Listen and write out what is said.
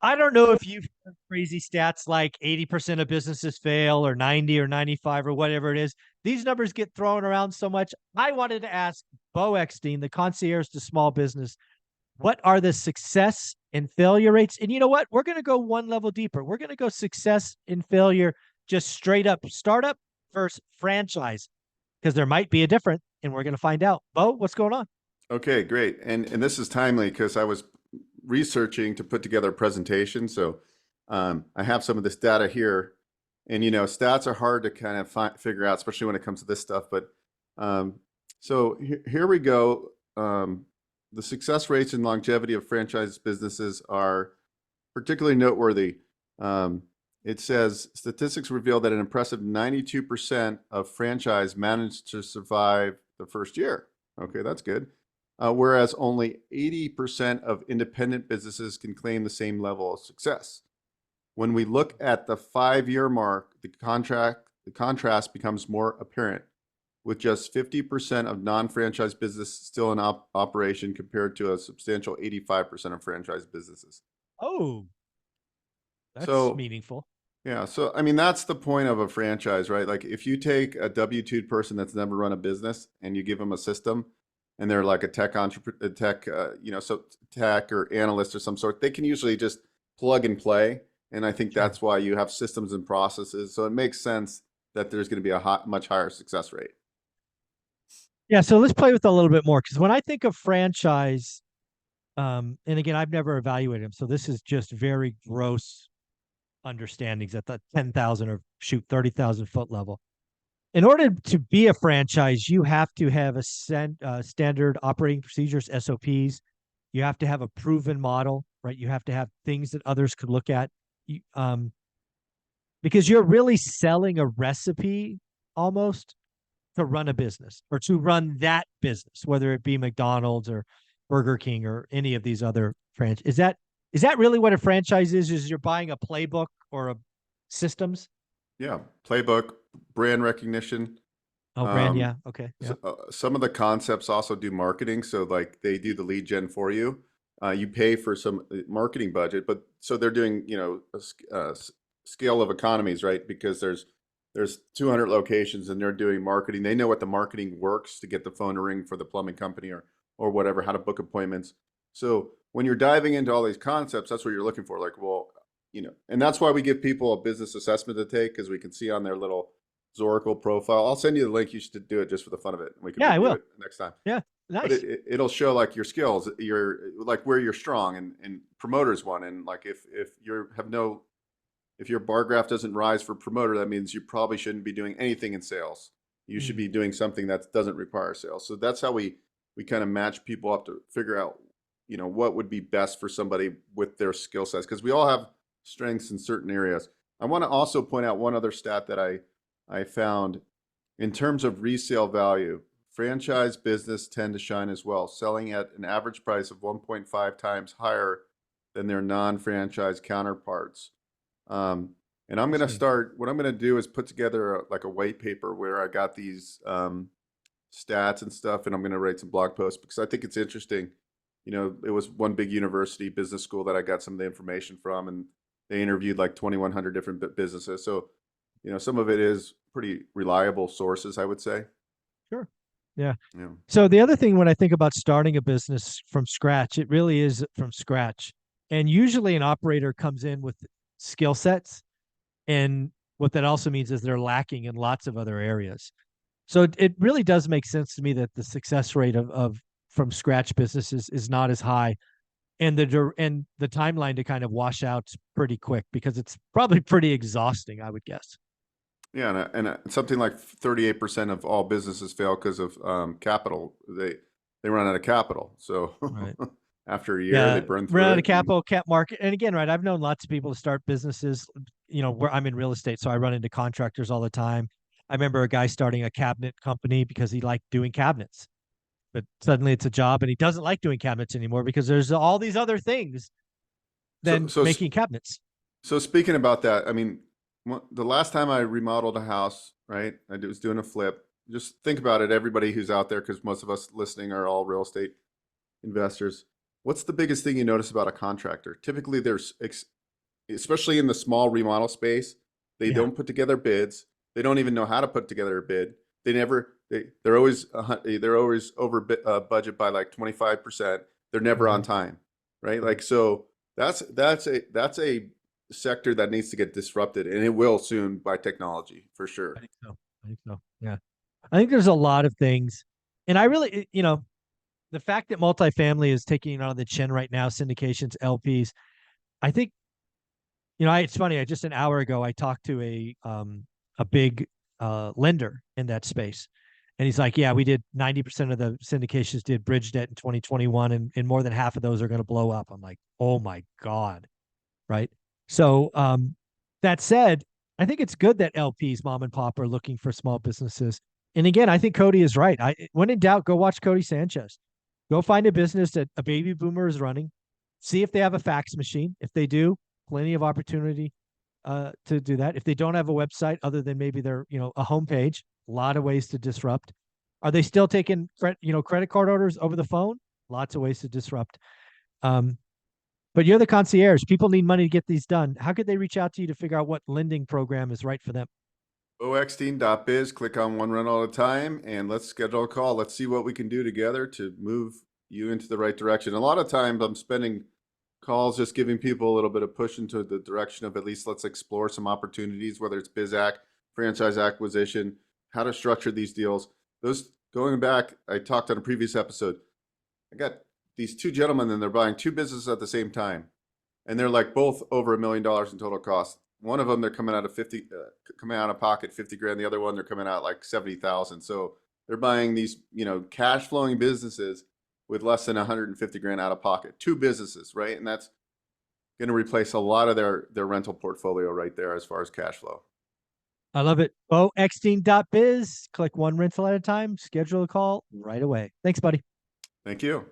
I don't know if you've heard crazy stats like 80% of businesses fail or 90 or 95 or whatever it is. These numbers get thrown around so much. I wanted to ask Bo Eckstein, the concierge to small business, what are the success and failure rates? And you know what? We're going to go one level deeper. We're going to go success and failure just straight up startup versus franchise because there might be a difference and we're going to find out. Bo, what's going on? Okay, great. And this is timely because I was researching to put together a presentation. So I have some of this data here, and stats are hard to kind of figure out, especially when it comes to this stuff. But here we go. The success rates and longevity of franchise businesses are particularly noteworthy. It says statistics reveal that an impressive 92% of franchise managed to survive the first year. Okay, that's good. Whereas only 80% of independent businesses can claim the same level of success. When we look at the 5-year mark, the contrast becomes more apparent, with just 50% of non-franchise business still in operation compared to a substantial 85% of franchise businesses. Oh, that's So, meaningful. yeah, so I mean, that's the point of a franchise, right? Like if you take a W-2 person that's never run a business and you give them a system and they're like a tech entrepreneur, so tech or analyst or some sort, they can usually just plug and play. And I think Sure. that's why you have systems and processes. So it makes sense that there's going to be a much higher success rate. Yeah, so let's play with a little bit more because when I think of franchise, and again, I've never evaluated them, so this is just very gross understandings at the 10,000 or shoot 30,000 foot level. In order to be a franchise, you have to have a standard operating procedures (SOPs). You have to have a proven model, right? You have to have things that others could look at. You, because you're really selling a recipe almost to run a business or to run that business, whether it be McDonald's or Burger King or any of these other franchise. Is that really what a franchise is? Is you're buying a playbook or a systems? Yeah, playbook, brand recognition. Oh, brand, Um, yeah. Okay. Yeah. some of the concepts also do marketing, so like they do the lead gen for you. You pay for some marketing budget, but so they're doing scale of economies, right? Because there's 200 locations and they're doing marketing. They know what the marketing works to get the phone to ring for the plumbing company or whatever, how to book appointments. So when you're diving into all these concepts, that's what you're looking for. Like, well, and that's why we give people a business assessment to take because we can see on their little Zoracle profile. I'll send you the link. You should do it just for the fun of it. And we can Yeah, I review will. it next time. Yeah. But Nice. it'll show like your skills, your like where you're strong and promoters one. And like if you have no if your bar graph doesn't rise for promoter, that means you probably shouldn't be doing anything in sales. You should Mm. be doing something that doesn't require sales. So that's how we kind of match people up to figure out, what would be best for somebody with their skill sets because we all have strengths in certain areas. I want to also point out one other stat that I found in terms of resale value. Franchise business tend to shine as well, selling at an average price of 1.5 times higher than their non-franchise counterparts. Um, and I'm going to Interesting. start, what I'm going to do is put together like a white paper where I got these stats and stuff, and I'm going to write some blog posts because I think it's interesting. It was one big university business school that I got some of the information from, and they interviewed like 2,100 different businesses. So, some of it is pretty reliable sources, I would say. Sure. Yeah. Yeah. So the other thing when I think about starting a business from scratch, it really is from scratch. And usually an operator comes in with skill sets. And what that also means is they're lacking in lots of other areas. So it really does make sense to me that the success rate of from scratch businesses is not as high and the timeline to kind of wash out pretty quick because it's probably pretty exhausting, I would guess. Yeah, and something like 38% of all businesses fail because of capital. They run out of capital. So Right. after a year, they Yeah, burn run through out of it. And capital, can't market. And again, right, I've known lots of people to start businesses, where I'm in real estate, so I run into contractors all the time. I remember a guy starting a cabinet company because he liked doing cabinets, but suddenly it's a job and he doesn't like doing cabinets anymore because there's all these other things so than so making cabinets. so speaking about that, I mean, the last time I remodeled a house, right? I was doing a flip. Just think about it, everybody who's out there, because most of us listening are all real estate investors. what's the biggest thing you notice about a contractor? Typically, especially in the small remodel space, they Yeah. don't put together bids. They don't even know how to put together a bid. They're always over budget by like 25%. They're never on Mhm. time, right? Like so that's a sector that needs to get disrupted, and it will soon by technology for I sure. think so. I think so. Yeah. I think there's a lot of things. And I really, the fact that multifamily is taking it on the chin right now, syndications, LPs, I think, it's funny. I just an hour ago I talked to a big lender in that space. And he's like, yeah, we did 90% of the syndications did bridge debt in 2021, and more than half of those are going to blow up. I'm like, oh my God. Right. So that said, I think it's good that LPs, mom and pop, are looking for small businesses. And again, I think Cody is right. When in doubt, go watch Cody Sanchez. Go find a business that a baby boomer is running. See if they have a fax machine. If they do, plenty of opportunity to do that. If they don't have a website other than maybe their, a homepage, a lot of ways to disrupt. Are they still taking credit card orders over the phone? Lots of ways to disrupt. Um, but you're the concierge. People need money to get these done. How could they reach out to you to figure out what lending program is right for them? OXteam.biz, click on one rental at a time, and let's schedule a call. Let's see what we can do together to move you into the right direction. A lot of times I'm spending calls just giving people a little bit of push into the direction of at least let's explore some opportunities, whether it's BizAc, franchise acquisition, how to structure these deals. Those going back, I talked on a previous episode. I got these two gentlemen and they're buying two businesses at the same time. And they're like both over $1 million in total cost. One of them they're coming out of pocket 50 grand. The other one they're coming out like 70,000. So they're buying these cash flowing businesses with less than 150 grand out of pocket. Two businesses, right? And that's going to replace a lot of their rental portfolio right there as far as cash flow. I love it. OXteam.biz. Click one rental at a time. Schedule a call right away. Thanks, buddy. Thank you.